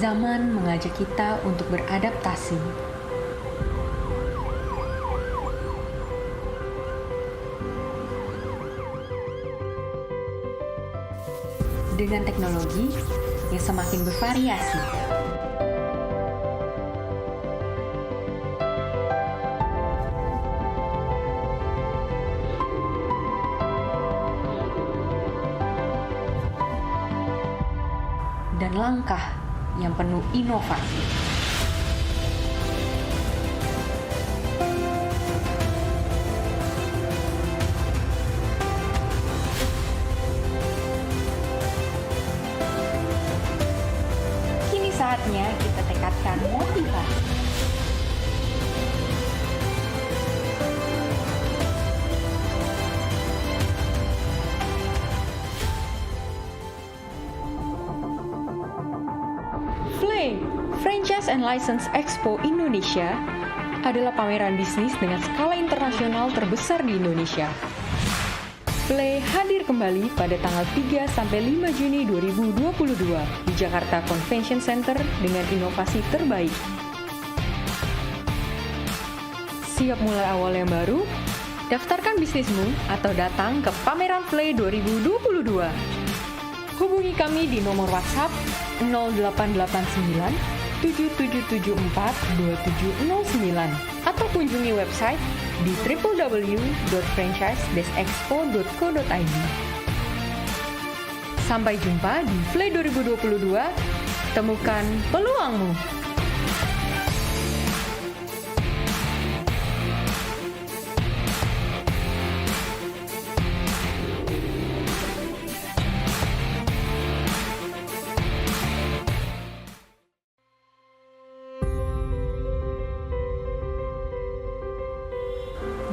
Zaman mengajak kita untuk beradaptasi. Dengan teknologi yang semakin bervariasi. Dan langkah yang penuh inovasi. Kini saatnya kita tekadkan motivasi. FLEI, Franchise and License Expo Indonesia, adalah pameran bisnis dengan skala internasional terbesar di Indonesia. FLEI hadir kembali pada tanggal 3-5 Juni 2022 di Jakarta Convention Center dengan inovasi terbaik. Siap mulai awal yang baru? Daftarkan bisnismu atau datang ke pameran FLEI 2022. Hubungi kami di nomor WhatsApp 0889 7774 2709 atau kunjungi website di www.franchise-expo.co.id. Sampai jumpa di FLEI 2022, temukan peluangmu.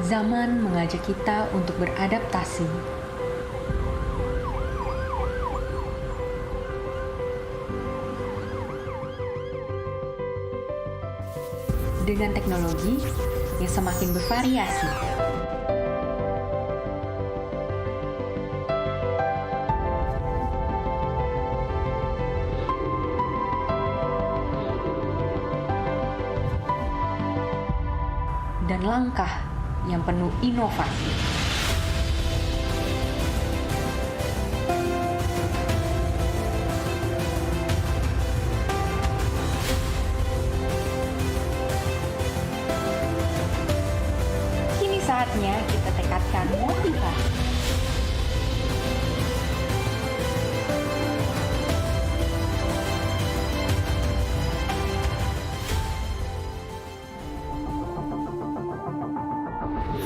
Zaman mengajak kita untuk beradaptasi. Dengan teknologi yang semakin bervariasi. Dan langkah yang penuh inovasi. Kini saatnya kita tekadkan motivasi.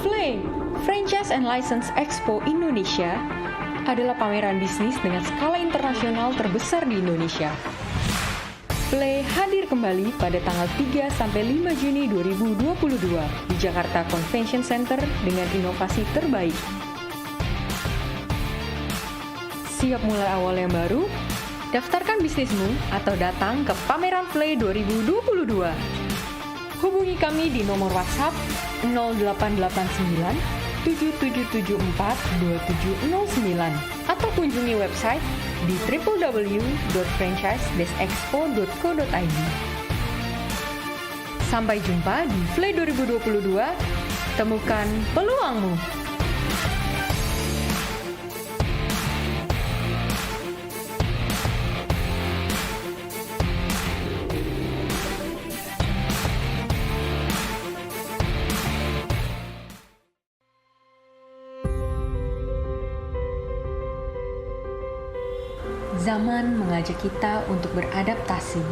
FLEI, Franchise and License Expo Indonesia, adalah pameran bisnis dengan skala internasional terbesar di Indonesia. FLEI hadir kembali pada tanggal 3-5 Juni 2022 di Jakarta Convention Center dengan inovasi terbaik. Siap mulai awal yang baru? Daftarkan bisnismu atau datang ke pameran FLEI 2022. Hubungi kami di nomor WhatsApp 0889 7774 2709 atau kunjungi website di www.franchise-expo.co.id. Sampai jumpa di FLEI 2022, temukan peluangmu. Zaman mengajak kita untuk beradaptasi.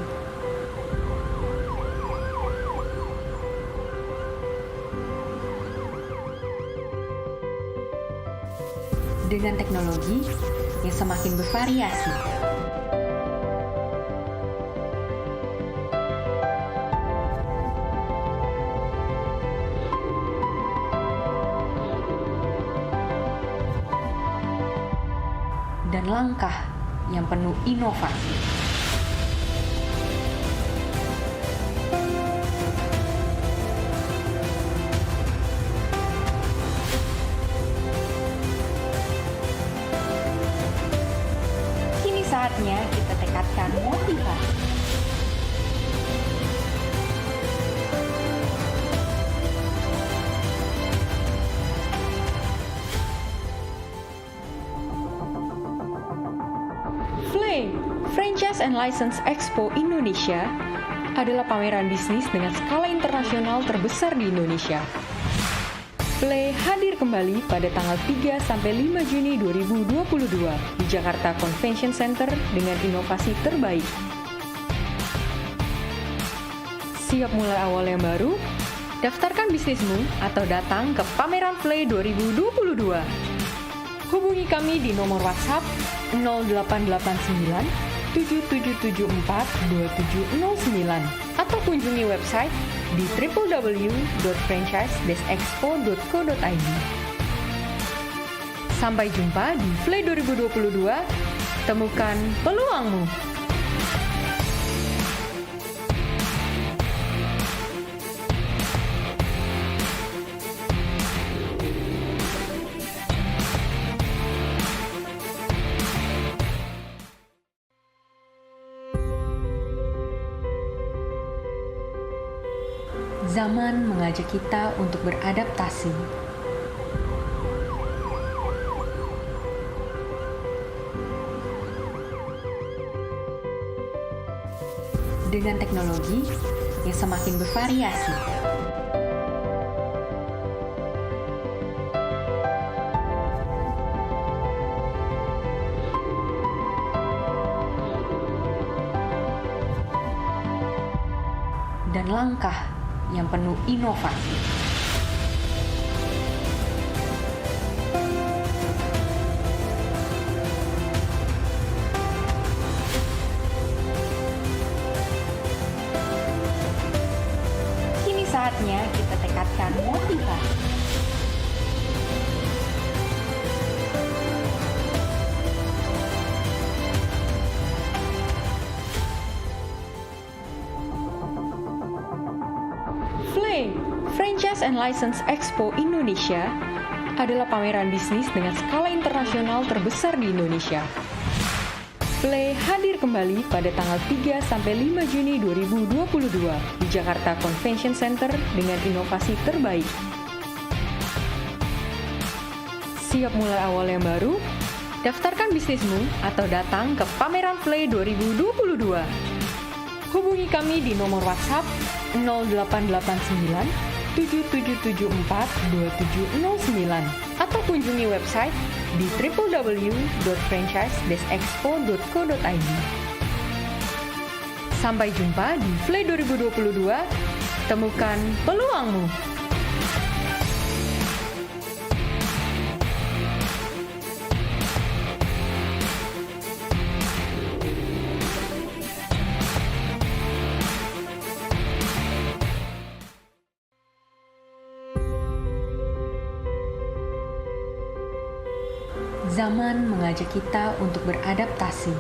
Dengan teknologi yang semakin bervariasi. Dan langkah yang penuh inovasi. Kini saatnya kita tekadkan motivasi. and License Expo Indonesia adalah pameran bisnis dengan skala internasional terbesar di Indonesia. FLEI hadir kembali pada tanggal 3 sampai 5 Juni 2022 di Jakarta Convention Center dengan inovasi terbaik. Siap mulai awal yang baru? Daftarkan bisnismu atau datang ke pameran FLEI 2022. Hubungi kami di nomor WhatsApp 0889 7774 2709 atau kunjungi website di www.franchise-expo.co.id. Sampai jumpa di FLEI 2022, temukan peluangmu. Zaman mengajak kita untuk beradaptasi. Dengan teknologi yang semakin bervariasi. Dan langkah yang penuh inovasi. Kini saatnya kita tekadkan motivasi. FLEI, Franchise and License Expo Indonesia, adalah pameran bisnis dengan skala internasional terbesar di Indonesia. FLEI hadir kembali pada tanggal 3 sampai 5 Juni 2022 di Jakarta Convention Center dengan inovasi terbaik. Siap mulai awal yang baru? Daftarkan bisnismu atau datang ke pameran FLEI 2022. Hubungi kami di nomor WhatsApp 0889 7774 2709 atau kunjungi website di www.franchise-expo.co.id. Sampai jumpa di FLEI 2022, temukan peluangmu. Zaman mengajak kita untuk beradaptasi.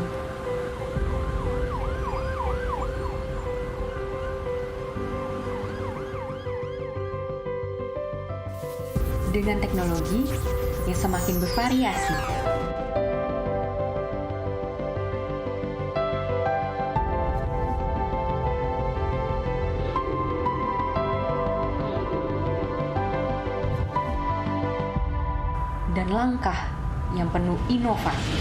Dengan teknologi yang semakin bervariasi. Dan langkah yang penuh inovasi.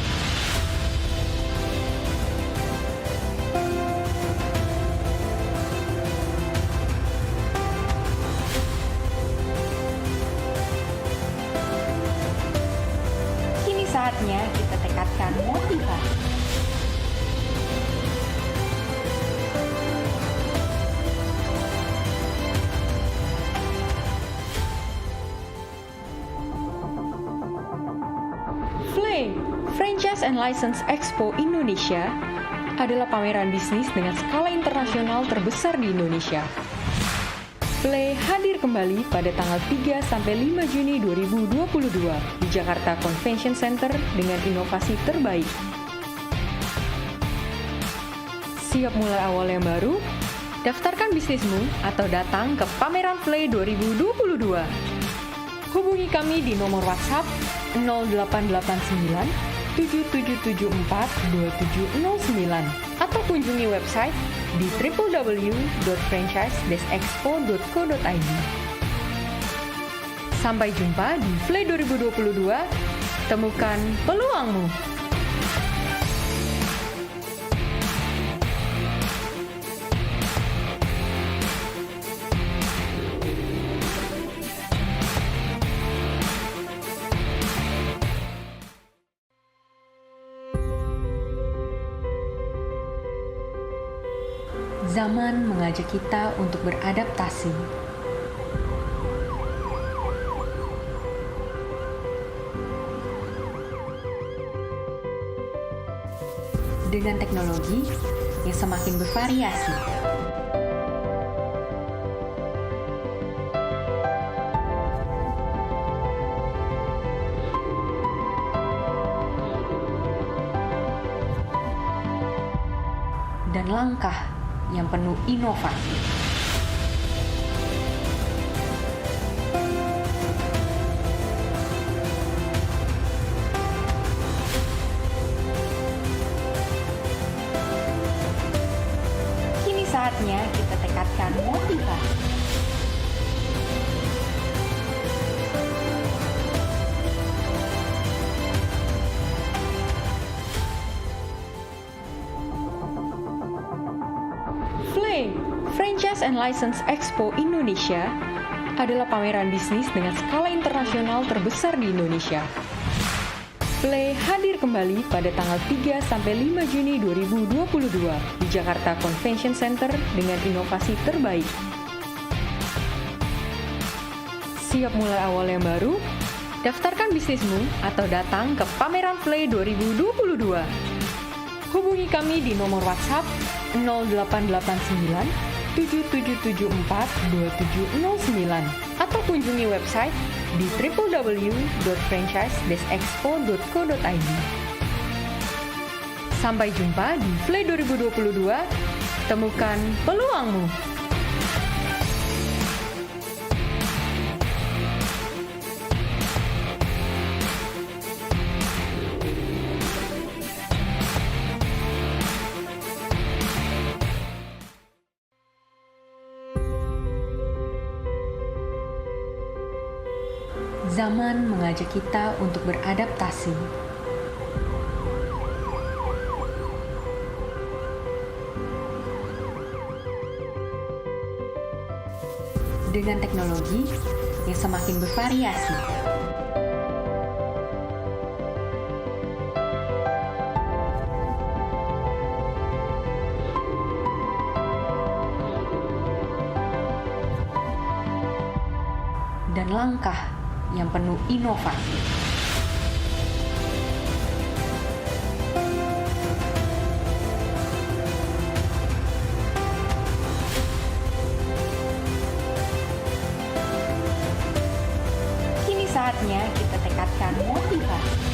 Kini saatnya kita tekadkan motivasi. FLEI, Franchise and License Expo Indonesia, adalah pameran bisnis dengan skala internasional terbesar di Indonesia. FLEI hadir kembali pada tanggal 3 sampai 5 Juni 2022 di Jakarta Convention Center dengan inovasi terbaik. Siap mulai awal yang baru? Daftarkan bisnismu atau datang ke pameran FLEI 2022. Hubungi kami di nomor WhatsApp 0889 7774 2709 atau kunjungi website di www.franchise-expo.co.id. Sampai jumpa di FLEI 2022, temukan peluangmu. Zaman mengajak kita untuk beradaptasi. Dengan teknologi yang semakin bervariasi. Dan langkah yang penuh inovasi. Kini saatnya kita tekadkan motivasi. FLEI, Franchise and License Expo Indonesia, adalah pameran bisnis dengan skala internasional terbesar di Indonesia. FLEI hadir kembali pada tanggal 3-5 Juni 2022 di Jakarta Convention Center dengan inovasi terbaik. Siap mulai awal yang baru? Daftarkan bisnismu atau datang ke pameran FLEI 2022. Hubungi kami di nomor WhatsApp 0889 7774 2709 atau kunjungi website di www.franchise-expo.co.id. Sampai jumpa di FLEI 2022, temukan peluangmu. Zaman mengajak kita untuk beradaptasi. Dengan teknologi yang semakin bervariasi. Dan langkah yang penuh inovasi. Kini saatnya kita tekadkan motivasi.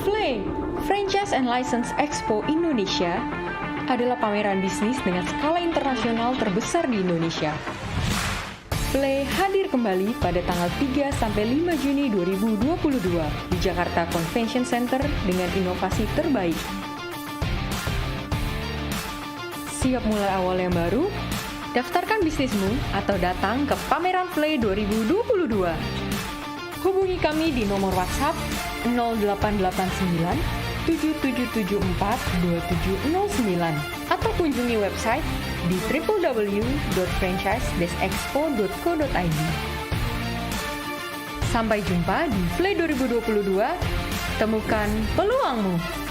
FLEI, Franchise and License Expo Indonesia, adalah pameran bisnis dengan skala internasional terbesar di Indonesia. FLEI hadir kembali pada tanggal 3-5 Juni 2022 di Jakarta Convention Center dengan inovasi terbaik. Siap mulai awal yang baru? Daftarkan bisnismu atau datang ke pameran FLEI 2022. Hubungi kami di nomor WhatsApp 0889 7774 2709 atau kunjungi website di www.franchise-expo.co.id. Sampai jumpa di FLEI 2022, temukan peluangmu.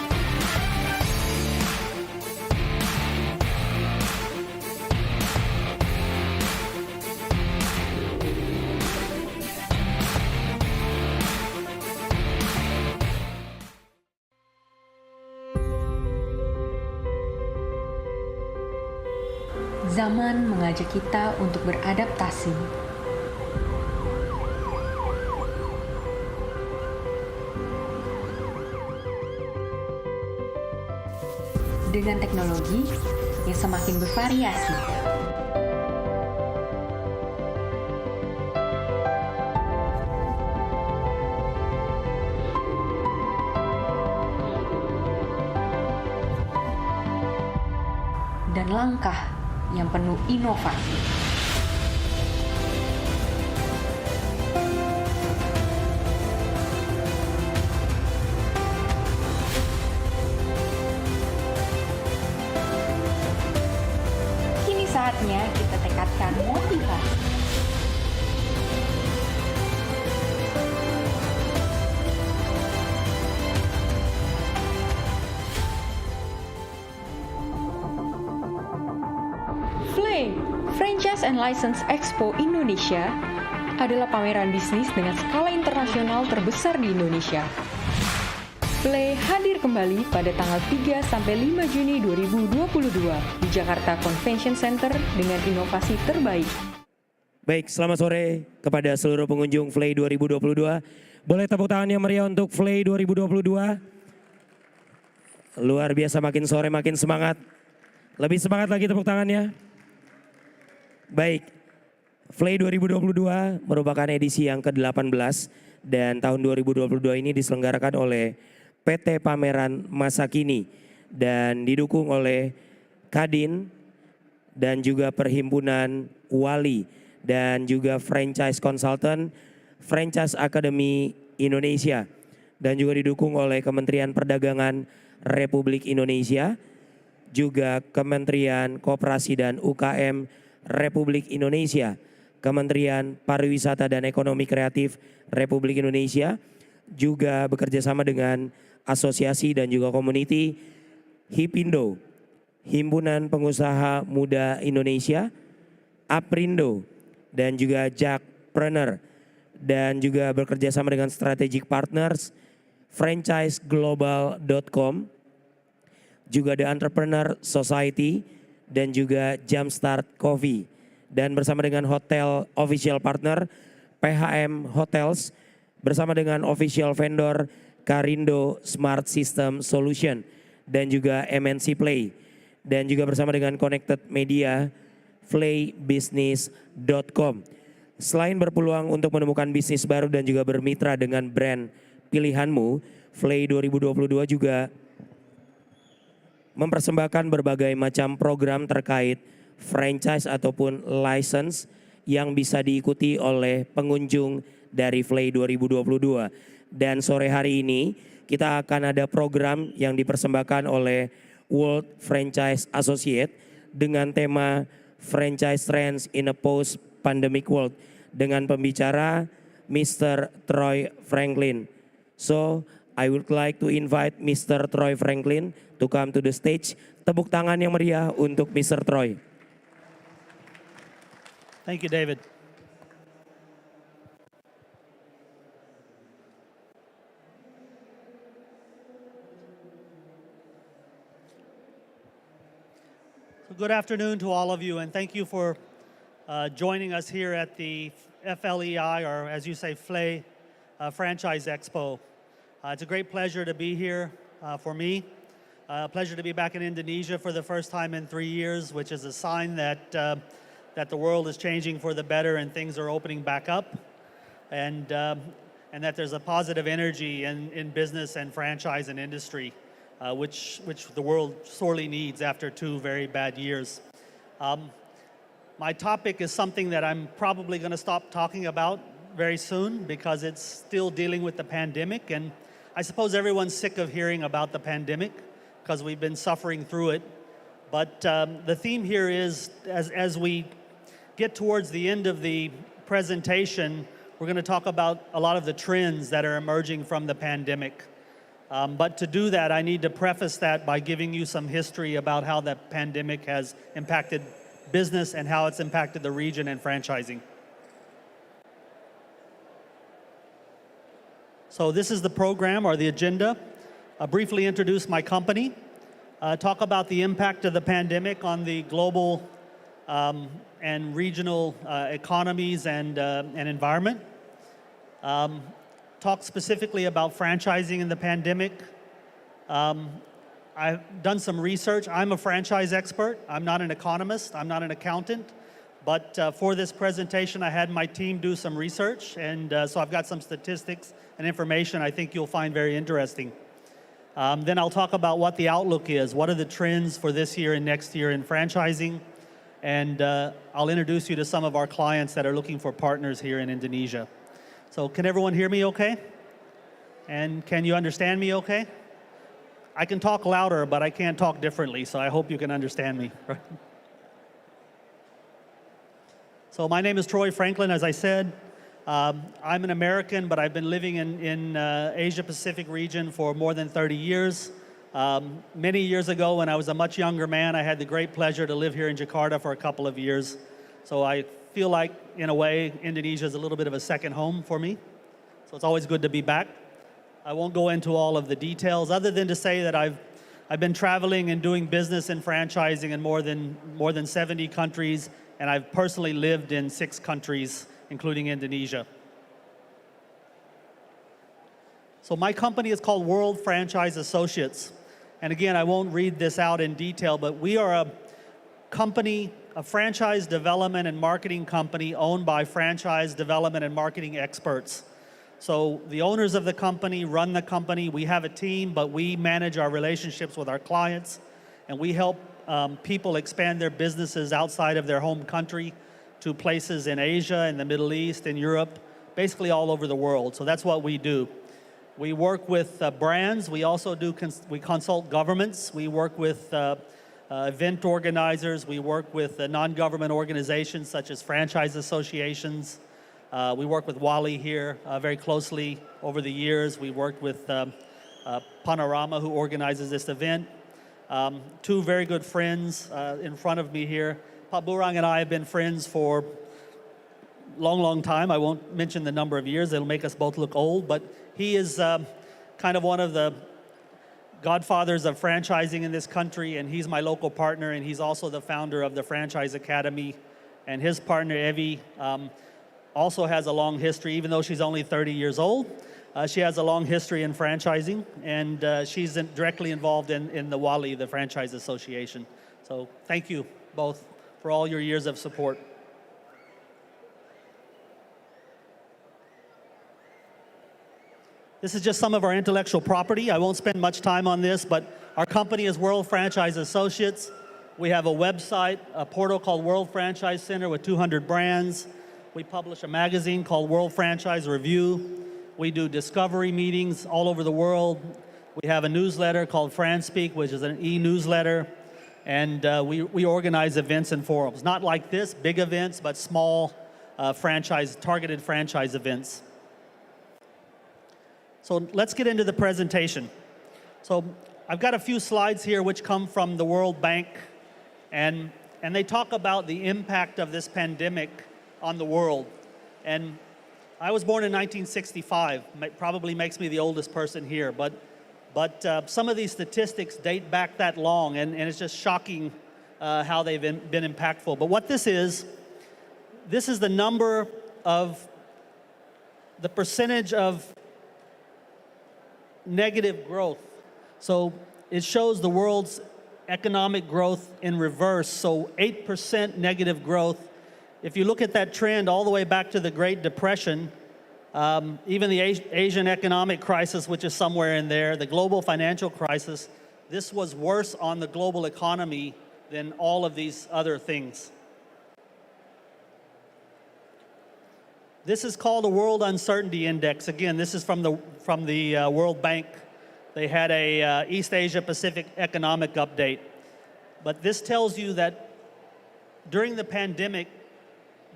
Zaman mengajak kita untuk beradaptasi. Dengan teknologi yang semakin bervariasi. Dan langkah yang penuh inovasi. Kini saatnya kita tekadkan motivasi. and License Expo Indonesia adalah pameran bisnis dengan skala internasional terbesar di Indonesia. FLEI hadir kembali pada tanggal 3-5 Juni 2022 di Jakarta Convention Center dengan inovasi terbaik. Baik, selamat sore kepada seluruh pengunjung FLEI 2022. Boleh tepuk tangan yang meriah untuk FLEI 2022. Luar biasa, makin sore makin semangat. Lebih semangat lagi tepuk tangannya. Baik, FLEI 2022 merupakan edisi yang ke-18 dan tahun 2022 ini diselenggarakan oleh PT Pameran Masa Kini dan didukung oleh Kadin dan juga Perhimpunan Wali dan juga Franchise Consultant, Franchise Academy Indonesia dan juga didukung oleh Kementerian Perdagangan Republik Indonesia, juga Kementerian Koperasi dan UKM Republik Indonesia, Kementerian Pariwisata dan Ekonomi Kreatif Republik Indonesia, juga bekerja sama dengan asosiasi dan juga community HIPindo, Himpunan Pengusaha Muda Indonesia, Aprindo, dan juga Jakpreneur, dan juga bekerja sama dengan strategic partners franchiseglobal.com, juga The Entrepreneur Society, dan juga Jumpstart Coffee. Dan bersama dengan hotel official partner PHM Hotels, bersama dengan official vendor Karindo Smart System Solution, dan juga MNC Play. Dan juga bersama dengan connected media FLEIbusiness.com. Selain berpeluang untuk menemukan bisnis baru dan juga bermitra dengan brand pilihanmu, FLEI 2022 juga mempersembahkan berbagai macam program terkait franchise ataupun license yang bisa diikuti oleh pengunjung dari FLEI 2022. Dan sore hari ini kita akan ada program yang dipersembahkan oleh World Franchise Associate dengan tema Franchise Trends in a Post-Pandemic World dengan pembicara Mr. Troy Franklin. So, I would like to invite Mr. Troy Franklin to come to the stage. Tepuk tangan yang meriah untuk Mr. Troy. Thank you, David. So good afternoon to all of you, and thank you for joining us here at the FLEI, or as you say, FLEI Franchise Expo. It's a great pleasure to be here for me. A pleasure to be back in Indonesia for the first time in 3 years, which is a sign that that the world is changing for the better and things are opening back up, and that there's a positive energy in business and franchise and industry, which the world sorely needs after 2 very bad years. My topic is something that I'm probably going to stop talking about very soon because it's still dealing with the pandemic, and I suppose everyone's sick of hearing about the pandemic because we've been suffering through it. But the theme here is, as we get towards the end of the presentation, we're going to talk about a lot of the trends that are emerging from the pandemic. But to do that, I need to preface that by giving you some history about how the pandemic has impacted business and how it's impacted the region and franchising. So this is the program or the agenda. I'll briefly introduce my company, talk about the impact of the pandemic on the global and regional economies and environment. Talk specifically about franchising in the pandemic. I've done some research. I'm a franchise expert. I'm not an economist. I'm not an accountant. But for this presentation, I had my team do some research, and so I've got some statistics and information I think you'll find very interesting. Then I'll talk about what the outlook is. What are the trends for this year and next year in franchising? And I'll introduce you to some of our clients that are looking for partners here in Indonesia. So can everyone hear me okay? And can you understand me okay? I can talk louder, but I can't talk differently, so I hope you can understand me. So my name is Troy Franklin, as I said. I'm an American, but I've been living in Asia Pacific region for more than 30 years. Many years ago, when I was a much younger man, I had the great pleasure to live here in Jakarta for a couple of years. So I feel like, in a way, Indonesia is a little bit of a second home for me. So it's always good to be back. I won't go into all of the details other than to say that I've been traveling and doing business and franchising in more than 70 countries, and I've personally lived in 6 countries, including Indonesia. So my company is called World Franchise Associates. And again, I won't read this out in detail, but we are a company, a franchise development and marketing company owned by franchise development and marketing experts. So the owners of the company run the company. We have a team, but we manage our relationships with our clients, and we help people expand their businesses outside of their home country to places in Asia, in the Middle East, in Europe, basically all over the world. So that's what we do. We work with brands. We also we consult governments. We work with event organizers. We work with non-government organizations such as franchise associations. We work with Wally here very closely over the years. We worked with Panorama, who organizes this event. 2 very good friends in front of me here. Pak Burang and I have been friends for long time. I won't mention the number of years. It'll make us both look old, but he is kind of one of the godfathers of franchising in this country, and he's my local partner, and he's also the founder of the Franchise Academy. And his partner, Evie, also has a long history, even though she's only 30 years old. She has a long history in franchising, and she's directly involved in the WALI, the Franchise Association. So thank you both for all your years of support. This is just some of our intellectual property. I won't spend much time on this, but our company is World Franchise Associates. We have a website, a portal called World Franchise Center with 200 brands. We publish a magazine called World Franchise Review. We do discovery meetings all over the world. We have a newsletter called FranSpeak, which is an e-newsletter. And we organize events and forums. Not like this, big events, but small targeted franchise events. So let's get into the presentation. So I've got a few slides here which come from the World Bank, and they talk about the impact of this pandemic on the world. And I was born in 1965, probably makes me the oldest person here, but some of these statistics date back that long, and it's just shocking how they've been impactful. But what this is the number of, the percentage of negative growth. So it shows the world's economic growth in reverse, so 8% negative growth. If you look at that trend all the way back to the Great Depression, even the Asian economic crisis, which is somewhere in there, the global financial crisis, this was worse on the global economy than all of these other things. This is called a World Uncertainty Index. Again, this is from the World Bank. They had a East Asia Pacific Economic Update. But this tells you that during the pandemic,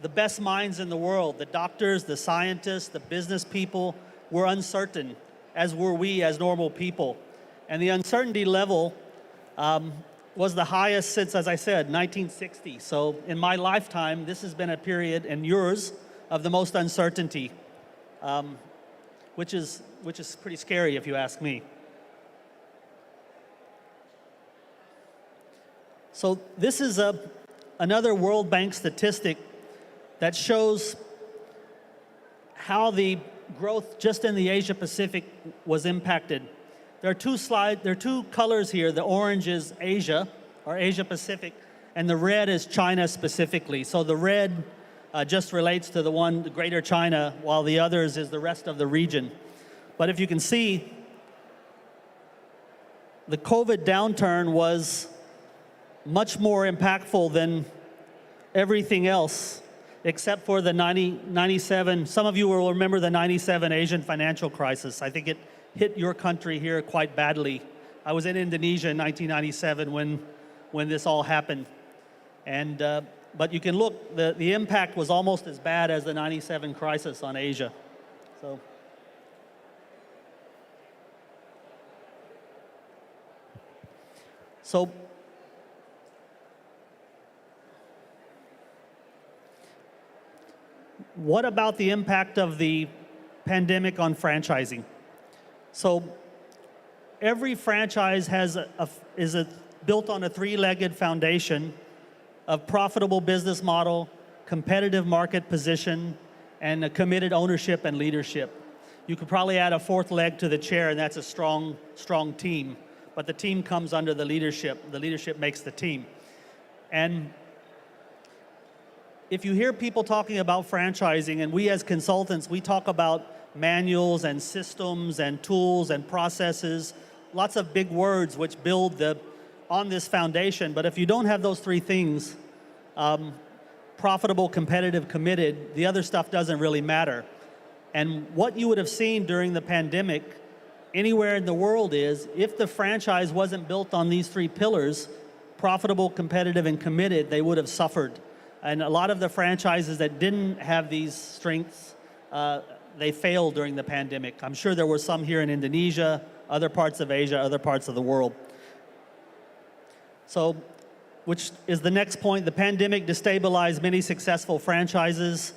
the best minds in the world, the doctors, the scientists, the business people, were uncertain, as were we as normal people. And the uncertainty level was the highest since, as I said, 1960. So in my lifetime, this has been a period, and yours, of the most uncertainty, which is pretty scary if you ask me. So this is another World Bank statistic that shows how the growth just in the Asia Pacific was impacted. There are two colors here. The orange is Asia, or Asia Pacific, and the red is China specifically. So the red just relates to the Greater China, while the others is the rest of the region. But if you can see, the COVID downturn was much more impactful than everything else, except for the 97, some of you will remember the 97 Asian financial crisis. I think it hit your country here quite badly. I was in Indonesia in 1997 when this all happened. And but you can look, the impact was almost as bad as the 97 crisis on Asia. So what about the impact of the pandemic on franchising? So every franchise is built on a three-legged foundation of profitable business model, competitive market position, and a committed ownership and leadership. You could probably add a fourth leg to the chair, and that's a strong team. But the team comes under the leadership. The leadership makes the team. And if you hear people talking about franchising, and we as consultants, we talk about manuals and systems and tools and processes, lots of big words which build on this foundation. But if you don't have those three things, profitable, competitive, committed, the other stuff doesn't really matter. And what you would have seen during the pandemic anywhere in the world is if the franchise wasn't built on these three pillars, profitable, competitive, and committed, they would have suffered. And a lot of the franchises that didn't have these strengths, they failed during the pandemic. I'm sure there were some here in Indonesia, other parts of Asia, other parts of the world. So, which is the next point, the pandemic destabilized many successful franchises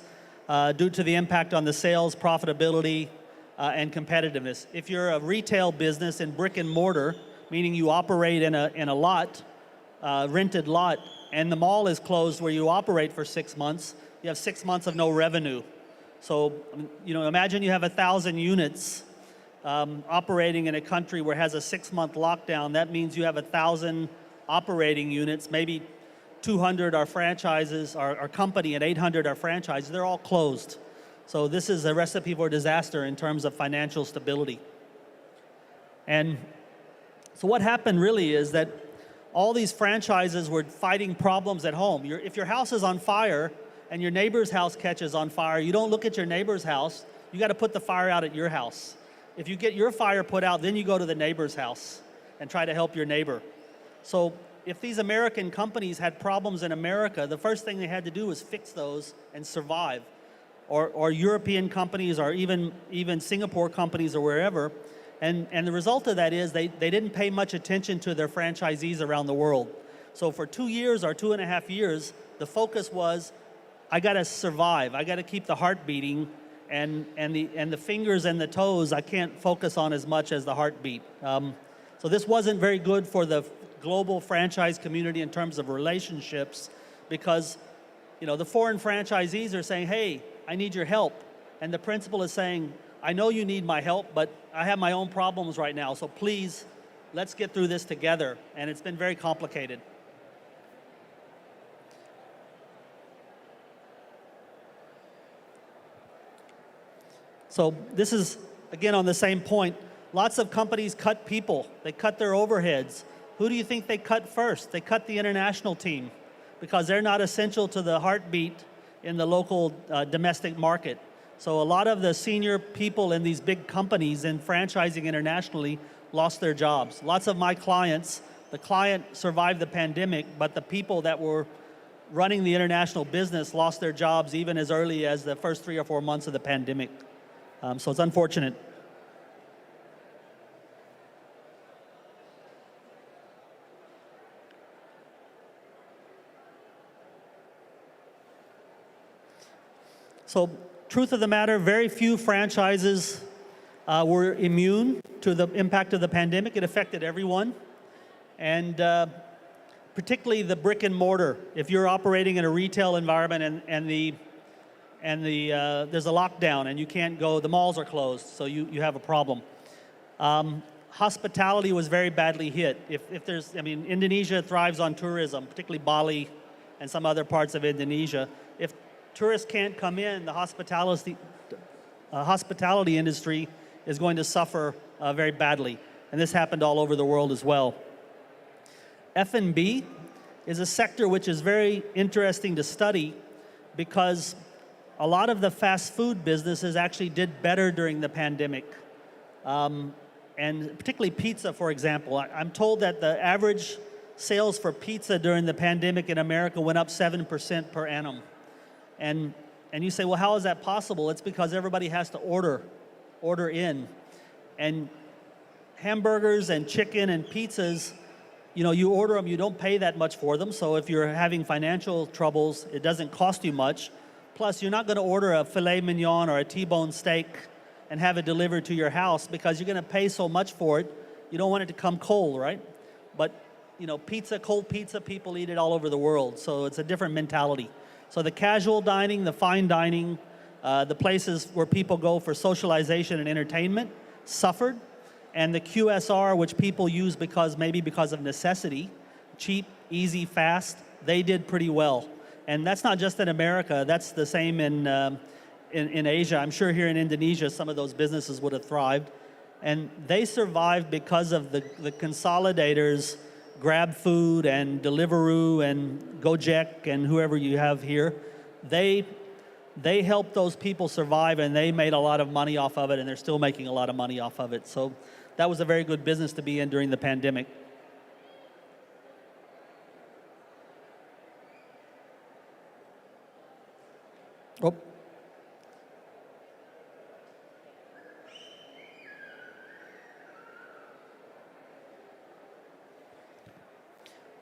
due to the impact on the sales, profitability, and competitiveness. If you're a retail business in brick and mortar, meaning you operate in a lot, rented lot, and the mall is closed where you operate for 6 months, you have 6 months of no revenue. So, imagine you have 1,000 units operating in a country where it has a 6-month lockdown. That means you have 1,000 operating units, maybe 200 are franchises, our company, and 800 are franchises. They're all closed. So this is a recipe for disaster in terms of financial stability. And so what happened really is that all these franchises were fighting problems at home. If your house is on fire and your neighbor's house catches on fire, you don't look at your neighbor's house. You got to put the fire out at your house. If you get your fire put out, then you go to the neighbor's house and try to help your neighbor. So if these American companies had problems in America, the first thing they had to do was fix those and survive. Or European companies, or even Singapore companies, or wherever. And the result of that is they didn't pay much attention to their franchisees around the world. So for 2 years or 2.5 years, the focus was, I got to survive. I got to keep the heart beating, and the fingers and the toes I can't focus on as much as the heartbeat. So this wasn't very good for the global franchise community in terms of relationships, because the foreign franchisees are saying, hey, I need your help. And the principal is saying, I know you need my help, but I have my own problems right now, so please, let's get through this together. And it's been very complicated. So this is, again, on the same point. Lots of companies cut people. They cut their overheads. Who do you think they cut first? They cut the international team because they're not essential to the heartbeat in the local domestic market. So a lot of the senior people in these big companies in franchising internationally lost their jobs. Lots of my clients, the client survived the pandemic, but the people that were running the international business lost their jobs even as early as the first 3 or 4 months of the pandemic. So it's unfortunate. So, truth of the matter, very few franchises were immune to the impact of the pandemic. It affected everyone, and particularly the brick and mortar. If you're operating in a retail environment and there's a lockdown and you can't go, the malls are closed, so you have a problem. Hospitality was very badly hit. Indonesia thrives on tourism, particularly Bali and some other parts of Indonesia. If tourists can't come in, the hospitality industry is going to suffer very badly. And this happened all over the world as well. F&B is a sector which is very interesting to study because a lot of the fast food businesses actually did better during the pandemic. And particularly pizza, for example. I'm told that the average sales for pizza during the pandemic in America went up 7% per annum. And you say, well, how is that possible? It's because everybody has to order in. And hamburgers and chicken and pizzas, you order them, you don't pay that much for them. So if you're having financial troubles, it doesn't cost you much. Plus, you're not going to order a filet mignon or a T-bone steak and have it delivered to your house because you're going to pay so much for it. You don't want it to come cold, right? But, you know, pizza, cold pizza, people eat it all over the world. So it's a different mentality. So the casual dining, the fine dining, the places where people go for socialization and entertainment suffered. And the QSR, which people use maybe because of necessity, cheap, easy, fast, they did pretty well. And that's not just in America, that's the same in Asia. I'm sure here in Indonesia, some of those businesses would have thrived. And they survived because of the consolidators, Grab Food and Deliveroo and Gojek and whoever you have here. They helped those people survive, and they made a lot of money off of it, and they're still making a lot of money off of it. So that was a very good business to be in during the pandemic. Oh.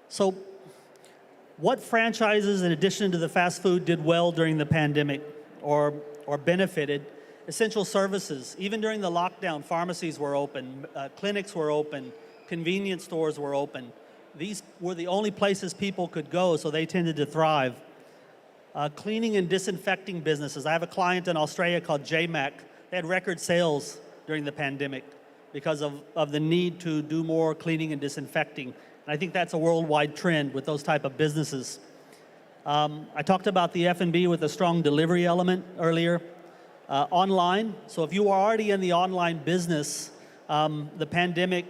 So what franchises, in addition to the fast food, did well during the pandemic or benefited? Essential services. Even during the lockdown, pharmacies were open, clinics were open, convenience stores were open. These were the only places people could go, so they tended to thrive. Cleaning and disinfecting businesses. I have a client in Australia called JMac. They had record sales during the pandemic because of the need to do more cleaning and disinfecting. And I think that's a worldwide trend with those type of businesses. I talked about the F&B with a strong delivery element earlier. Online, so if you are already in the online business, the pandemic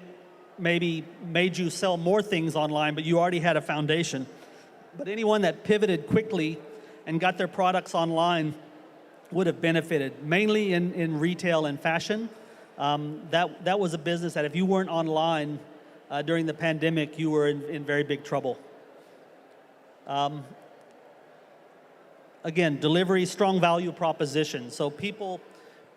maybe made you sell more things online, but you already had a foundation. But anyone that pivoted quickly and got their products online would have benefited, mainly in retail and fashion. That was a business that if you weren't online during the pandemic, you were in very big trouble. Again, delivery, strong value proposition. So people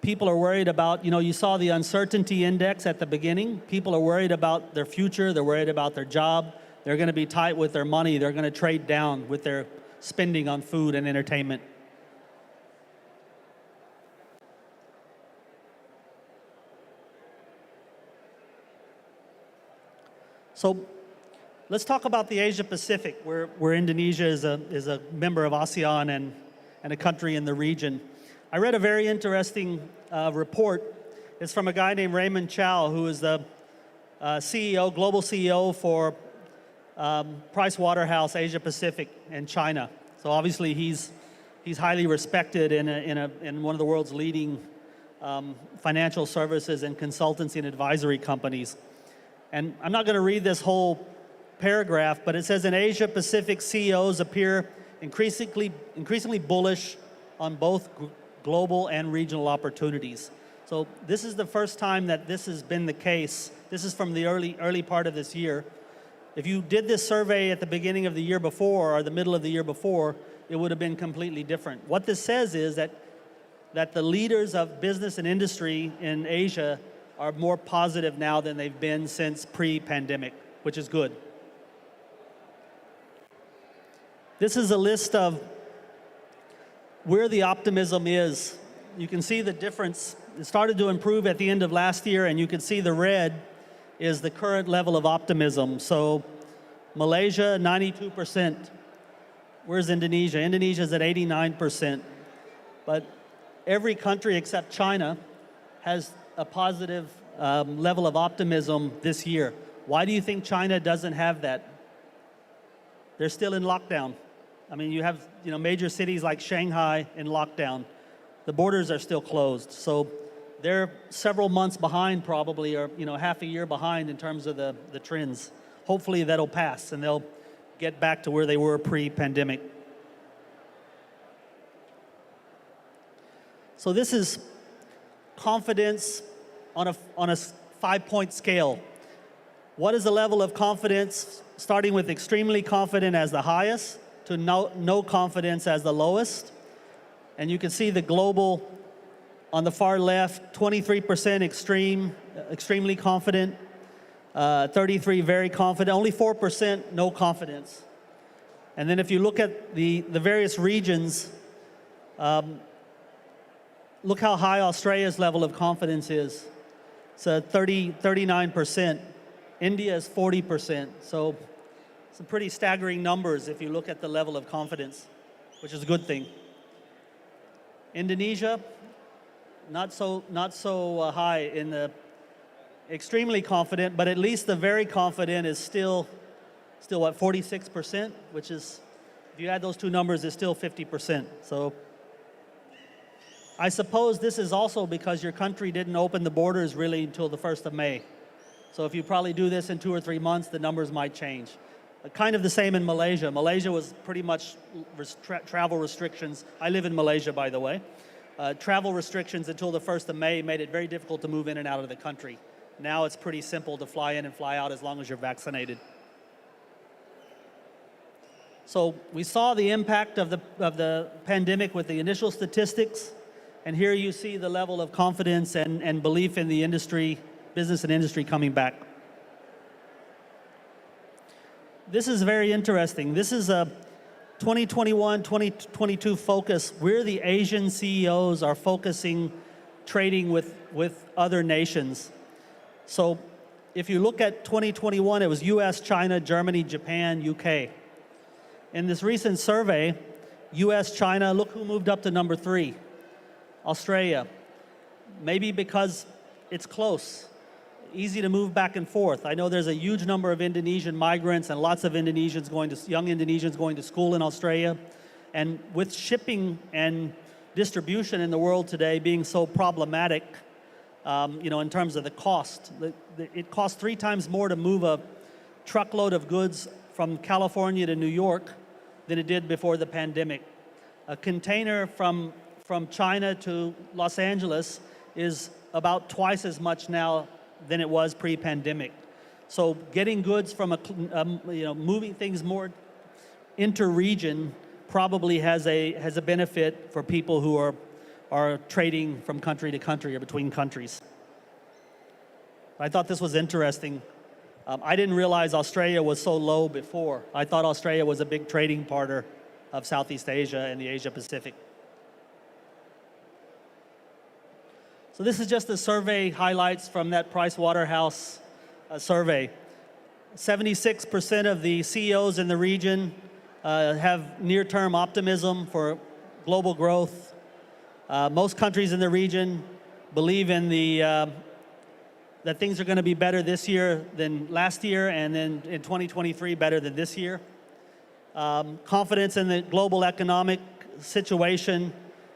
are worried about, you saw the uncertainty index at the beginning. People are worried about their future. They're worried about their job. They're going to be tight with their money. They're going to trade down with their spending on food and entertainment. So let's talk about the Asia Pacific, where Indonesia is a member of ASEAN and a country in the region. I read a very interesting report. It's from a guy named Raymond Chow, who is the CEO, global CEO for Price Waterhouse Asia Pacific and China. So obviously he's highly respected in one of the world's leading financial services and consultancy and advisory companies. And I'm not going to read this whole paragraph, but it says in Asia Pacific, CEOs appear increasingly bullish on both global and regional opportunities. So this is the first time that this has been the case. This is from the early part of this year. If you did this survey at the beginning of the year before or the middle of the year before, it would have been completely different. What this says is that the leaders of business and industry in Asia are more positive now than they've been since pre-pandemic, which is good. This is a list of where the optimism is. You can see the difference. It started to improve at the end of last year, and you can see the red is the current level of optimism. So Malaysia, 92%. Where's Indonesia? Indonesia's at 89%. But every country except China has a positive level of optimism this year. Why do you think China doesn't have that? They're still in lockdown. I mean, you have major cities like Shanghai in lockdown. The borders are still closed. So they're several months behind probably, or half a year behind in terms of the trends. Hopefully that'll pass and they'll get back to where they were pre-pandemic. So this is confidence on a 5-point scale. What is the level of confidence, starting with extremely confident as the highest to no confidence as the lowest? And you can see the global on the far left, 23% extremely confident, 33 very confident, only 4% no confidence. And then if you look at the various regions, Look how high Australia's level of confidence is. It's 39%. India is 40%. So some pretty staggering numbers if you look at the level of confidence, which is a good thing. Indonesia, not so high in the extremely confident, but at least the very confident is still what, 46%, which is, if you add those two numbers, is still 50%. So I suppose this is also because your country didn't open the borders really until the 1st of May. So if you probably do this in 2 or 3 months, the numbers might change. Kind of the same in Malaysia. Malaysia was pretty much travel restrictions. I live in Malaysia, by the way. Travel restrictions until the 1st of May made it very difficult to move in and out of the country. Now it's pretty simple to fly in and fly out as long as you're vaccinated. So we saw the impact of the pandemic with the initial statistics, and here you see the level of confidence and belief in the industry, business and industry coming back. This is very interesting. This is a 2021-2022 focus. Where the Asian CEOs are focusing trading with other nations. So if you look at 2021, it was US, China, Germany, Japan, UK. In this recent survey, US, China, look who moved up to number 3, Australia. Maybe because it's close, easy to move back and forth. I know there's a huge number of Indonesian migrants and lots of Indonesians young Indonesians going to school in Australia. And with shipping and distribution in the world today being so problematic, in terms of the cost, it costs 3 times more to move a truckload of goods from California to New York than it did before the pandemic. A container from China to Los Angeles is about twice as much now than it was pre-pandemic. So getting goods from moving things more inter-region probably has a benefit for people who are trading from country to country or between countries. I thought this was interesting. I didn't realize Australia was so low before. I thought Australia was a big trading partner of Southeast Asia and the Asia Pacific. So this is just the survey highlights from that Price Waterhouse survey. 76% of the CEOs in the region have near-term optimism for global growth. Most countries in the region believe in that things are going to be better this year than last year, and then in 2023 better than this year. Confidence in the global economic situation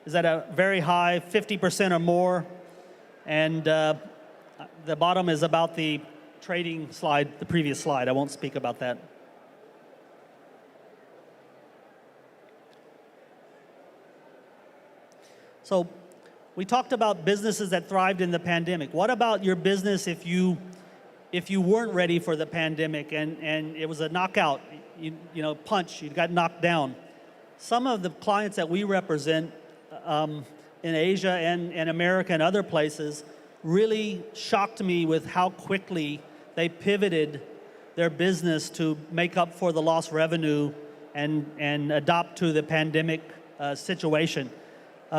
is at a very high, 50% or more. And the bottom is about the trading slide, the previous slide. I won't speak about that. So we talked about businesses that thrived in the pandemic. What about your business if you weren't ready for the pandemic and it was a knockout, punch, you got knocked down? Some of the clients that we represent in Asia and America and other places really shocked me with how quickly they pivoted their business to make up for the lost revenue and adapt to the pandemic situation.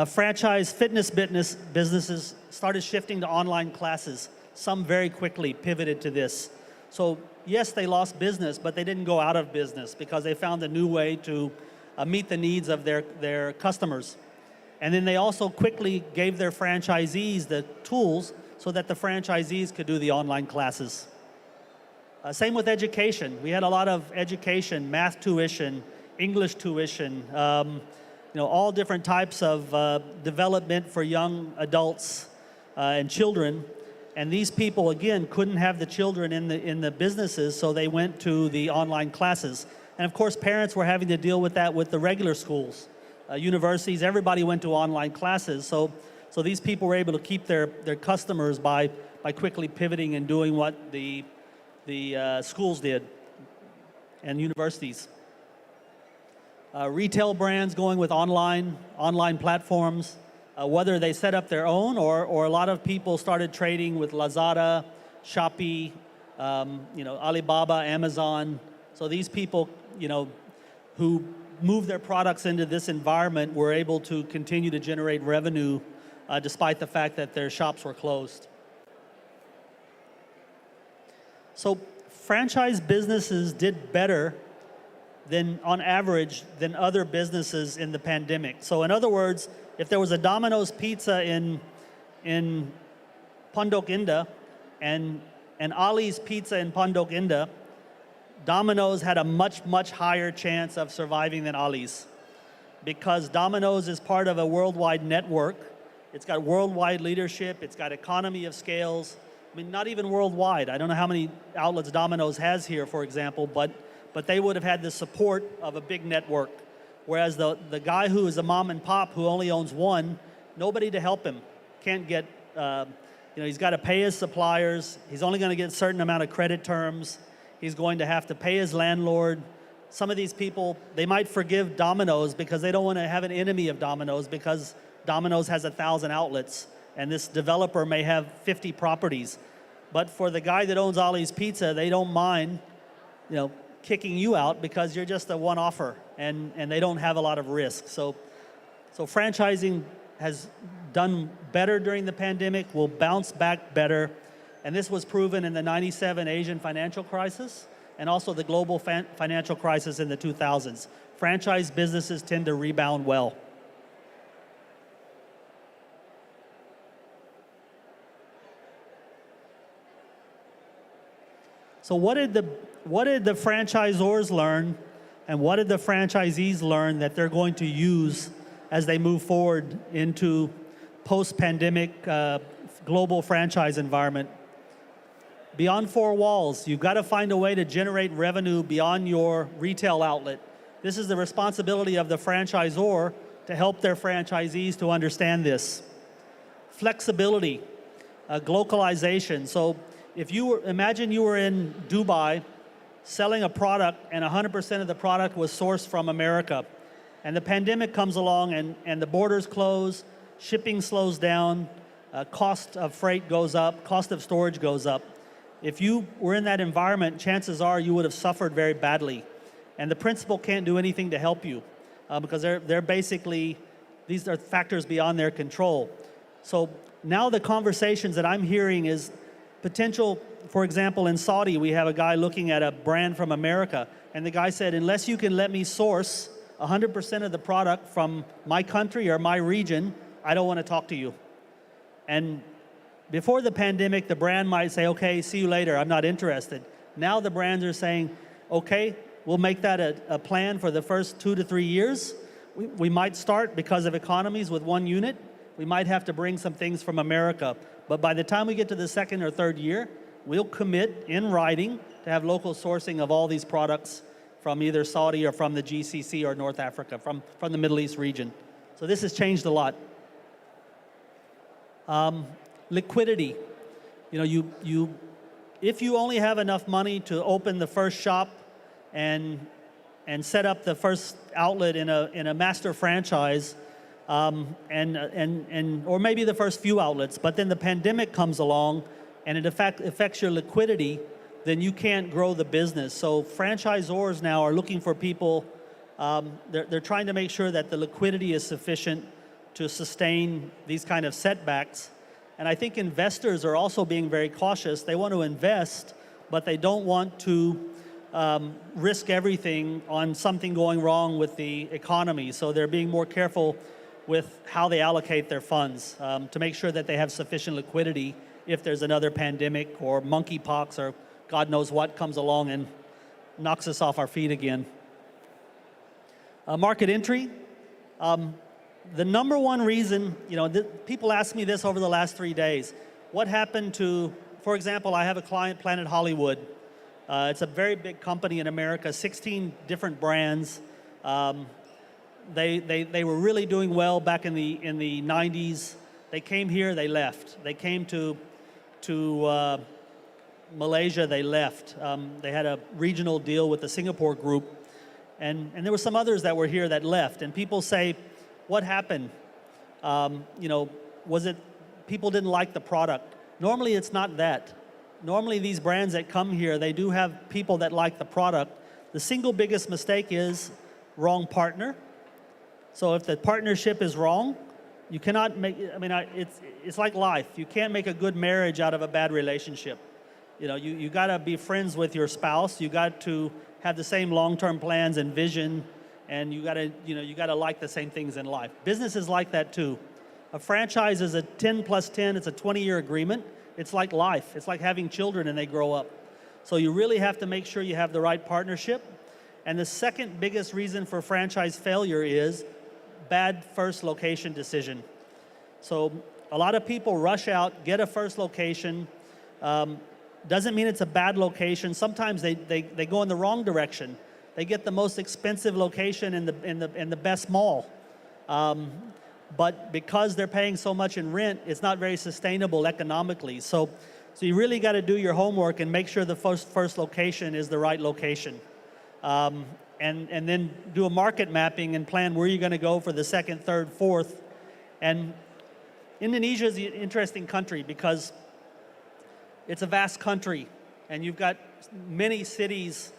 Franchise fitness businesses started shifting to online classes. Some very quickly pivoted to this. So yes, they lost business, but they didn't go out of business because they found a new way to meet the needs of their customers. And then they also quickly gave their franchisees the tools so that the franchisees could do the online classes. Same with education. We had a lot of education, math tuition, English tuition, all different types of development for young adults and children. And these people, again, couldn't have the children in the businesses, so they went to the online classes. And of course, parents were having to deal with that with the regular schools. Universities, everybody went to online classes. So these people were able to keep their customers by quickly pivoting and doing what the schools did and universities. Retail brands going with online platforms, whether they set up their own or a lot of people started trading with Lazada, Shopee, Alibaba, Amazon. So these people, who move their products into this environment were able to continue to generate revenue despite the fact that their shops were closed. So franchise businesses did better than, on average, than other businesses in the pandemic. So in other words, if there was a Domino's Pizza in Pondok Indah and Ali's Pizza in Pondok Indah, Domino's had a much, much higher chance of surviving than Ali's, because Domino's is part of a worldwide network. It's got worldwide leadership. It's got economy of scales. I mean, not even worldwide. I don't know how many outlets Domino's has here, for example, but they would have had the support of a big network. Whereas the guy who is a mom and pop who only owns one, nobody to help him. Can't get, he's got to pay his suppliers. He's only going to get a certain amount of credit terms. He's going to have to pay his landlord. Some of these people, they might forgive Domino's because they don't want to have an enemy of Domino's, because Domino's has 1,000 outlets and this developer may have 50 properties. But for the guy that owns Ali's Pizza, they don't mind, kicking you out because you're just a one-offer and they don't have a lot of risk. So franchising has done better during the pandemic, will bounce back better. And this was proven in the '97 Asian financial crisis and also the global financial crisis in the 2000s. Franchise businesses tend to rebound well. So what did the franchisors learn, and what did the franchisees learn that they're going to use as they move forward into post-pandemic global franchise environment? Beyond four walls, you've got to find a way to generate revenue beyond your retail outlet. This is the responsibility of the franchisor to help their franchisees to understand this. Flexibility, glocalization. So if imagine you were in Dubai selling a product and 100% of the product was sourced from America, and the pandemic comes along and the borders close, shipping slows down, cost of freight goes up, cost of storage goes up. If you were in that environment, chances are you would have suffered very badly. And the principal can't do anything to help you because they're basically, these are factors beyond their control. So now the conversations that I'm hearing is potential. For example, in Saudi, we have a guy looking at a brand from America, and the guy said, unless you can let me source 100% of the product from my country or my region, I don't want to talk to you. And before the pandemic, the brand might say, okay, see you later, I'm not interested. Now the brands are saying, okay, we'll make that a plan for the first 2 to 3 years. We might start, because of economies, with one unit. We might have to bring some things from America. But by the time we get to the second or third year, we'll commit in writing to have local sourcing of all these products from either Saudi or from the GCC or North Africa, from the Middle East region. So this has changed a lot. Liquidity. If you only have enough money to open the first shop and set up the first outlet in a master franchise, or maybe the first few outlets, but then the pandemic comes along and it affects your liquidity, then you can't grow the business. So franchisors now are looking for people, they're trying to make sure that the liquidity is sufficient to sustain these kind of setbacks. And I think investors are also being very cautious. They want to invest, but they don't want to risk everything on something going wrong with the economy. So they're being more careful with how they allocate their funds to make sure that they have sufficient liquidity if there's another pandemic or monkeypox or God knows what comes along and knocks us off our feet again. Market entry. The number one reason, people ask me this over the last 3 days. What happened to, for example, I have a client, Planet Hollywood. It's a very big company in America, 16 different brands. They were really doing well back in the 90s. They came here, they left. They came to Malaysia, they left. They had a regional deal with the Singapore group. And there were some others that were here that left. And people say, what happened? Was it people didn't like the product? Normally it's not that. Normally these brands that come here, they do have people that like the product. The single biggest mistake is wrong partner. So if the partnership is wrong, you cannot make, it's like life. You can't make a good marriage out of a bad relationship. You know, you gotta be friends with your spouse. You got to have the same long-term plans and vision, and you gotta like the same things in life. Business is like that too. A franchise is a 10 plus 10, it's a 20-year agreement. It's like life. It's like having children and they grow up. So you really have to make sure you have the right partnership. And the second biggest reason for franchise failure is bad first location decision. So a lot of people rush out, get a first location. Doesn't mean it's a bad location. Sometimes they go in the wrong direction. They get the most expensive location in the best mall. But because they're paying so much in rent, it's not very sustainable economically. So you really got to do your homework and make sure the first location is the right location. And then do a market mapping and plan where you're going to go for the second, third, fourth. And Indonesia is an interesting country because it's a vast country, and you've got many cities.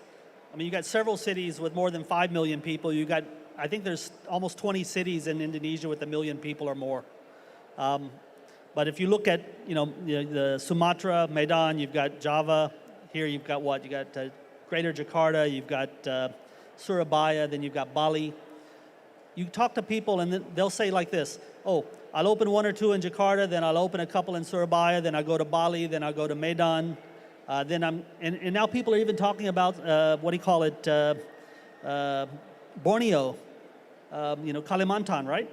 I mean, you've got several cities with more than 5 million people. You've got, I think there's almost 20 cities in Indonesia with 1 million people or more. But if you look at, the Sumatra, Medan, you've got Java. Here you've got what? You've got Greater Jakarta, you've got Surabaya, then you've got Bali. You talk to people and they'll say like this, oh, I'll open 1 or 2 in Jakarta, then I'll open a couple in Surabaya, then I'll go to Bali, then I'll go to Medan. And now people are even talking about, Borneo, Kalimantan, right?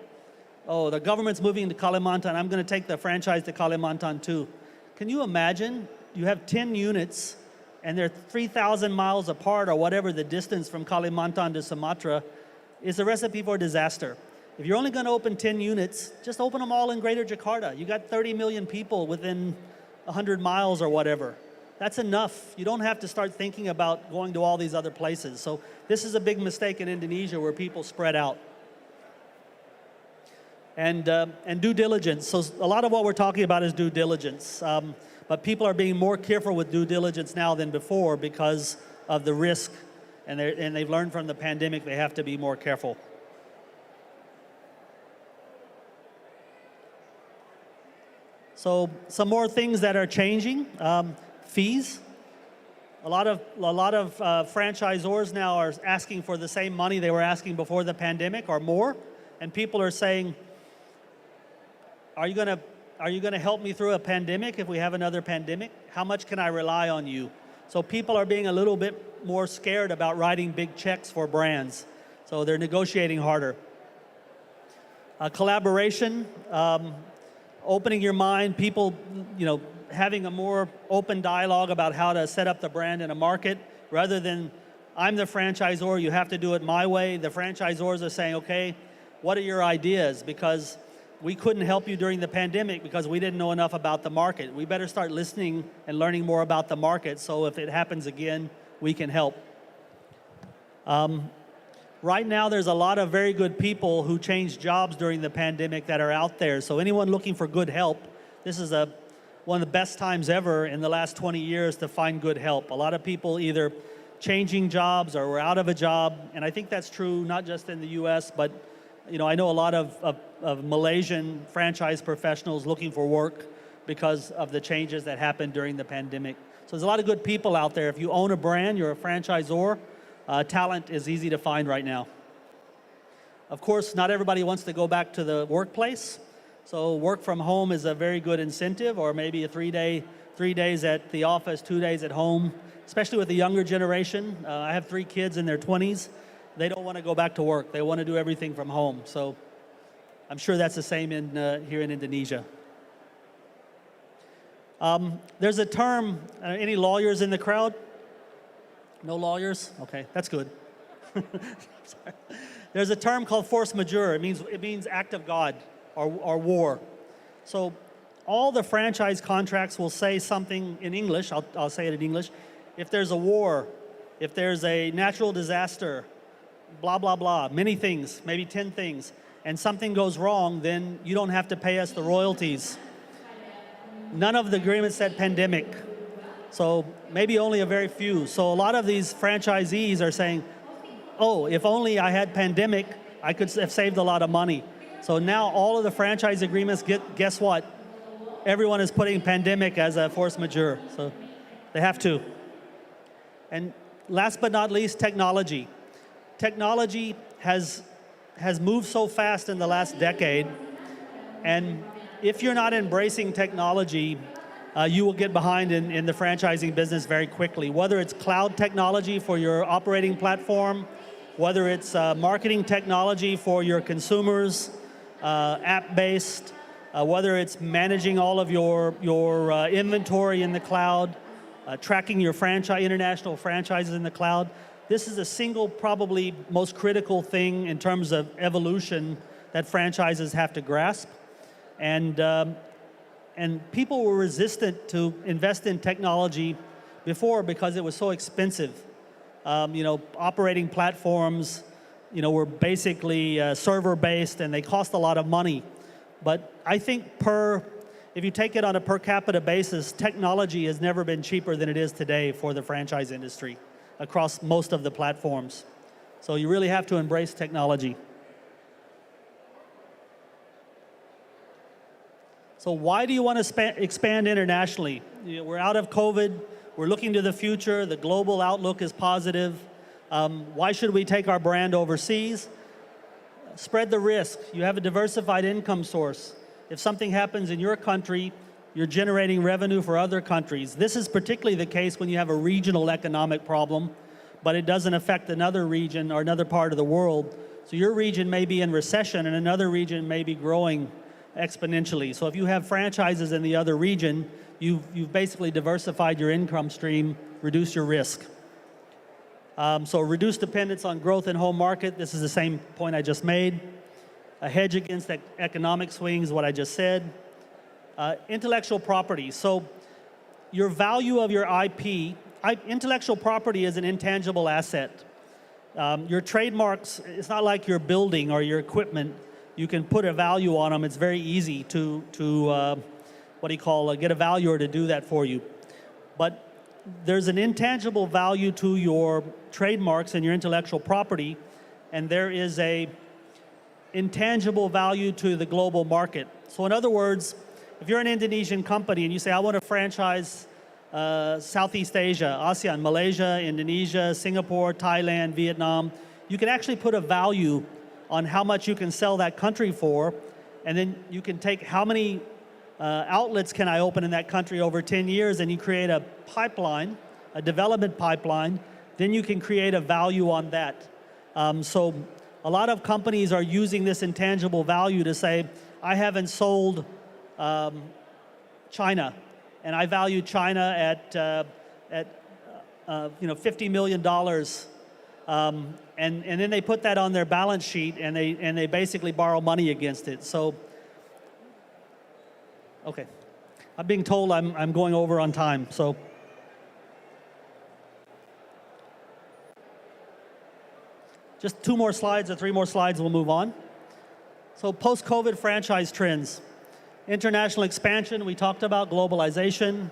Oh, the government's moving to Kalimantan. I'm going to take the franchise to Kalimantan too. Can you imagine? You have 10 units and they're 3,000 miles apart or whatever the distance from Kalimantan to Sumatra. It's a recipe for disaster. If you're only going to open 10 units, just open them all in Greater Jakarta. You got 30 million people within 100 miles or whatever. That's enough. You don't have to start thinking about going to all these other places. So this is a big mistake in Indonesia where people spread out. And due diligence. So a lot of what we're talking about is due diligence. But people are being more careful with due diligence now than before because of the risk. And they've learned from the pandemic they have to be more careful. So some more things that are changing. Fees. A lot of franchisors now are asking for the same money they were asking before the pandemic or more. And people are saying, are you going to help me through a pandemic if we have another pandemic? How much can I rely on you? So people are being a little bit more scared about writing big checks for brands. So they're negotiating harder. Collaboration, opening your mind, people, having a more open dialogue about how to set up the brand in a market rather than I'm the franchisor, you have to do it my way. The franchisors are saying, okay, what are your ideas? Because we couldn't help you during the pandemic because we didn't know enough about the market. We better start listening and learning more about the market so if it happens again, we can help. Right now, there's a lot of very good people who changed jobs during the pandemic that are out there. So anyone looking for good help, this is one of the best times ever in the last 20 years to find good help. A lot of people either changing jobs or were out of a job. And I think that's true not just in the US, but I know a lot of Malaysian franchise professionals looking for work because of the changes that happened during the pandemic. So there's a lot of good people out there. If you own a brand, you're a franchisor, talent is easy to find right now. Of course, not everybody wants to go back to the workplace. So work from home is a very good incentive, or maybe a 3 days at the office, 2 days at home, especially with the younger generation. I have 3 kids in their 20s. They don't want to go back to work. They want to do everything from home. So I'm sure that's the same here in Indonesia. There's a term, any lawyers in the crowd? No lawyers? Okay, that's good. Sorry. There's a term called force majeure. It means act of God or war. So all the franchise contracts will say something in English. I'll say it in English. If there's a war, if there's a natural disaster, blah, blah, blah, many things, maybe 10 things, and something goes wrong, then you don't have to pay us the royalties. None of the agreements said pandemic. So maybe only a very few. So a lot of these franchisees are saying, oh, if only I had pandemic, I could have saved a lot of money. So now all of the franchise agreements, guess what? Everyone is putting pandemic as a force majeure, so they have to. And last but not least, technology. Technology has moved so fast in the last decade, and if you're not embracing technology, you will get behind in the franchising business very quickly. Whether it's cloud technology for your operating platform, whether it's marketing technology for your consumers, app-based, whether it's managing all of your inventory in the cloud, tracking your international franchises in the cloud. This is the single, probably most critical thing in terms of evolution that franchises have to grasp. And people were resistant to invest in technology before because it was so expensive. Operating platforms, were basically server-based and they cost a lot of money. But I think if you take it on a per capita basis, technology has never been cheaper than it is today for the franchise industry across most of the platforms. So you really have to embrace technology. So why do you want to expand internationally? We're out of COVID. We're looking to the future. The global outlook is positive. Why should we take our brand overseas? Spread the risk. You have a diversified income source. If something happens in your country, you're generating revenue for other countries. This is particularly the case when you have a regional economic problem, but it doesn't affect another region or another part of the world. So your region may be in recession and another region may be growing exponentially. So if you have franchises in the other region, you've basically diversified your income stream, reduce your risk. So reduce dependence on growth in home market. This is the same point I just made. A hedge against economic swings, what I just said. Intellectual property. So your value of your IP, intellectual property is an intangible asset. Your trademarks, it's not like your building or your equipment. You can put a value on them. It's very easy to get a valuer to do that for you. But there's an intangible value to your trademarks and your intellectual property, and there is a intangible value to the global market. So in other words, if you're an Indonesian company and you say, I want to franchise Southeast Asia, ASEAN, Malaysia, Indonesia, Singapore, Thailand, Vietnam, you can actually put a value on how much you can sell that country for, and then you can take how many outlets can I open in that country over 10 years, and you create a pipeline, a development pipeline, then you can create a value on that. So a lot of companies are using this intangible value to say, I haven't sold China, and I value China at $50 million. And then they put that on their balance sheet, and they basically borrow money against it. So, okay, I'm being told I'm going over on time. So, just 2 more slides or 3 more slides, we'll move on. So, post-COVID franchise trends, international expansion. We talked about globalization.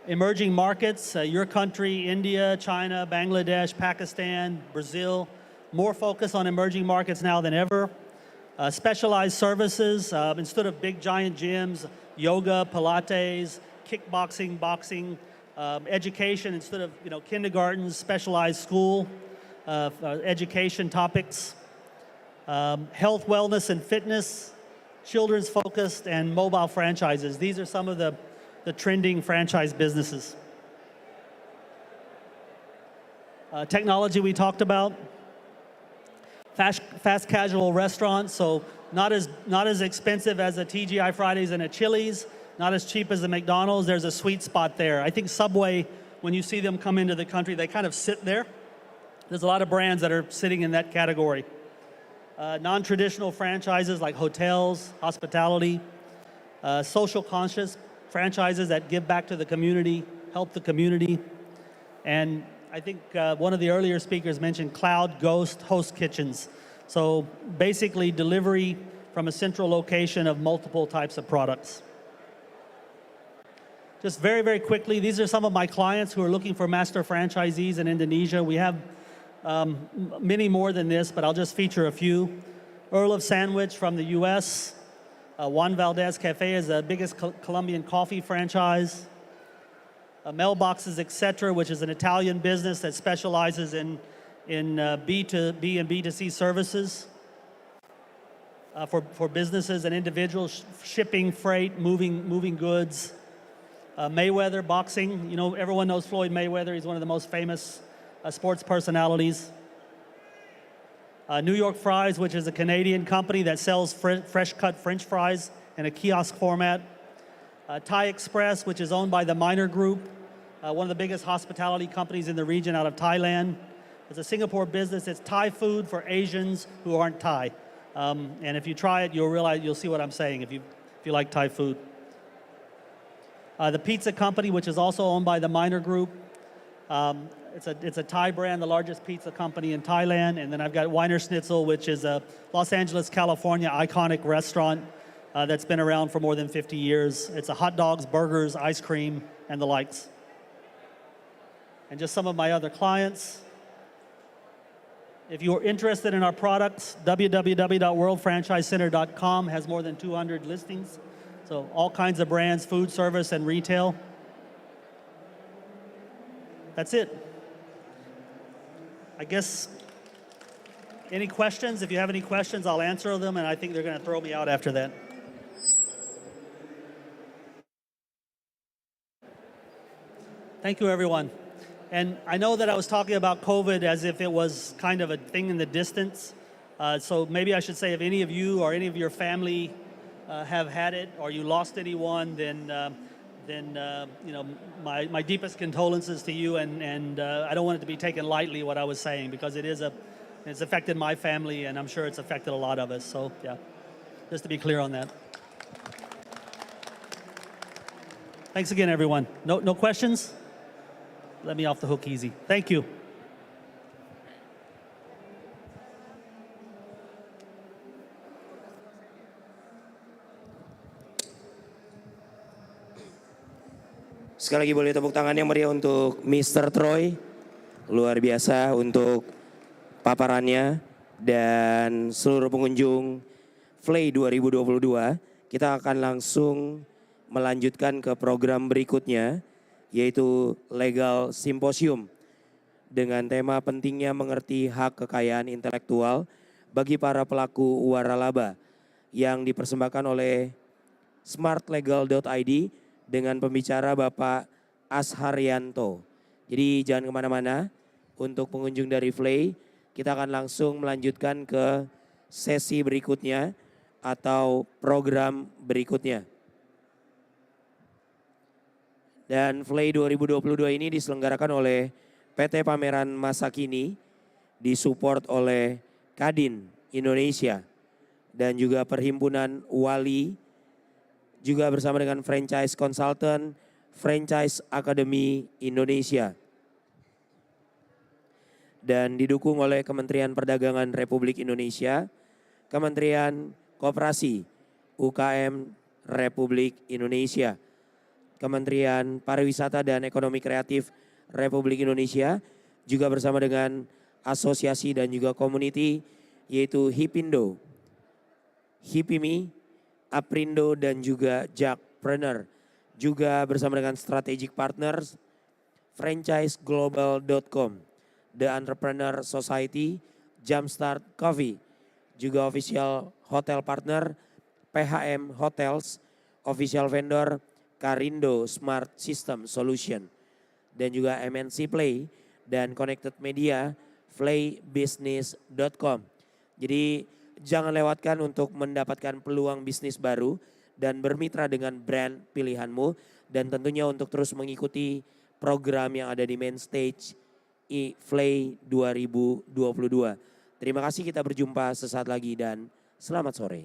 Emerging markets, your country, India, China, Bangladesh, Pakistan, Brazil, more focus on emerging markets now than ever. Specialized services, instead of big giant gyms, yoga, Pilates, kickboxing, boxing, education, instead of kindergartens, specialized school, education topics, health, wellness, and fitness, children's focused, and mobile franchises. These are some of the trending franchise businesses. Technology we talked about. Fast casual restaurants, so not as expensive as a TGI Fridays and a Chili's, not as cheap as a McDonald's. There's a sweet spot there. I think Subway, when you see them come into the country, they kind of sit there. There's a lot of brands that are sitting in that category. Non-traditional franchises like hotels, hospitality, social conscious franchises that give back to the community, help the community. And I think one of the earlier speakers mentioned cloud ghost host kitchens. So basically delivery from a central location of multiple types of products. Just very, very quickly, these are some of my clients who are looking for master franchisees in Indonesia. We have many more than this, but I'll just feature a few. Earl of Sandwich from the US. Juan Valdez Cafe is the biggest Colombian coffee franchise. Mailboxes, etc., which is an Italian business that specializes in B2B and B2C services for businesses and individuals, shipping, freight, moving goods. Mayweather Boxing, you know, everyone knows Floyd Mayweather. He's one of the most famous sports personalities. New York Fries, which is a Canadian company that sells fresh cut French fries in a kiosk format. Thai Express, which is owned by the Minor Group, one of the biggest hospitality companies in the region out of Thailand. It's a Singapore business. It's Thai food for Asians who aren't Thai. And if you try it, you'll see what I'm saying if you like Thai food. The Pizza Company, which is also owned by the Minor Group. It's a Thai brand, the largest pizza company in Thailand. And then I've got Weiner Schnitzel, which is a Los Angeles, California iconic restaurant that's been around for more than 50 years. It's a hot dogs, burgers, ice cream, and the likes. And just some of my other clients. If you're interested in our products, www.worldfranchisecenter.com has more than 200 listings. So all kinds of brands, food service, and retail. That's it. I guess, any questions? If you have any questions, I'll answer them, and I think they're going to throw me out after that. Thank you, everyone. And I know that I was talking about COVID as if it was kind of a thing in the distance. So maybe I should say if any of you or any of your family have had it or you lost anyone, then you know, my deepest condolences to you. And I don't want it to be taken lightly what I was saying, because it's affected my family, and I'm sure it's affected a lot of us. So yeah, just to be clear on that. Thanks again, everyone. No questions? Let me off the hook easy. Thank you. Sekali lagi boleh tepuk tangan yang meriah untuk Mr. Troy. Luar biasa untuk paparannya dan seluruh pengunjung FLEI 2022. Kita akan langsung melanjutkan ke program berikutnya, yaitu Legal Symposium dengan tema pentingnya mengerti hak kekayaan intelektual bagi para pelaku waralaba yang dipersembahkan oleh smartlegal.id dengan pembicara Bapak Asharyanto. Jadi jangan kemana-mana, untuk pengunjung dari FLEI kita akan langsung melanjutkan ke sesi berikutnya atau program berikutnya. Dan FLEI 2022 ini diselenggarakan oleh PT Pameran Masa Kini, disupport oleh Kadin Indonesia dan juga Perhimpunan Wali, juga bersama dengan Franchise Consultant, Franchise Academy Indonesia. Dan didukung oleh Kementerian Perdagangan Republik Indonesia, Kementerian Koperasi UKM Republik Indonesia, Kementerian Pariwisata dan Ekonomi Kreatif Republik Indonesia, juga bersama dengan asosiasi dan juga community, yaitu Hipindo, Hipimi, Aprindo, dan juga Jakpreneur. Juga bersama dengan strategic partners, franchiseglobal.com, The Entrepreneur Society, Jumpstart Coffee, juga official hotel partner, PHM Hotels, official vendor, Karindo Smart System Solution, dan juga MNC Play dan Connected Media, FLEIbusiness.com. Jadi jangan lewatkan untuk mendapatkan peluang bisnis baru dan bermitra dengan brand pilihanmu, dan tentunya untuk terus mengikuti program yang ada di main stage FLEI 2022. Terima kasih, kita berjumpa sesaat lagi dan selamat sore.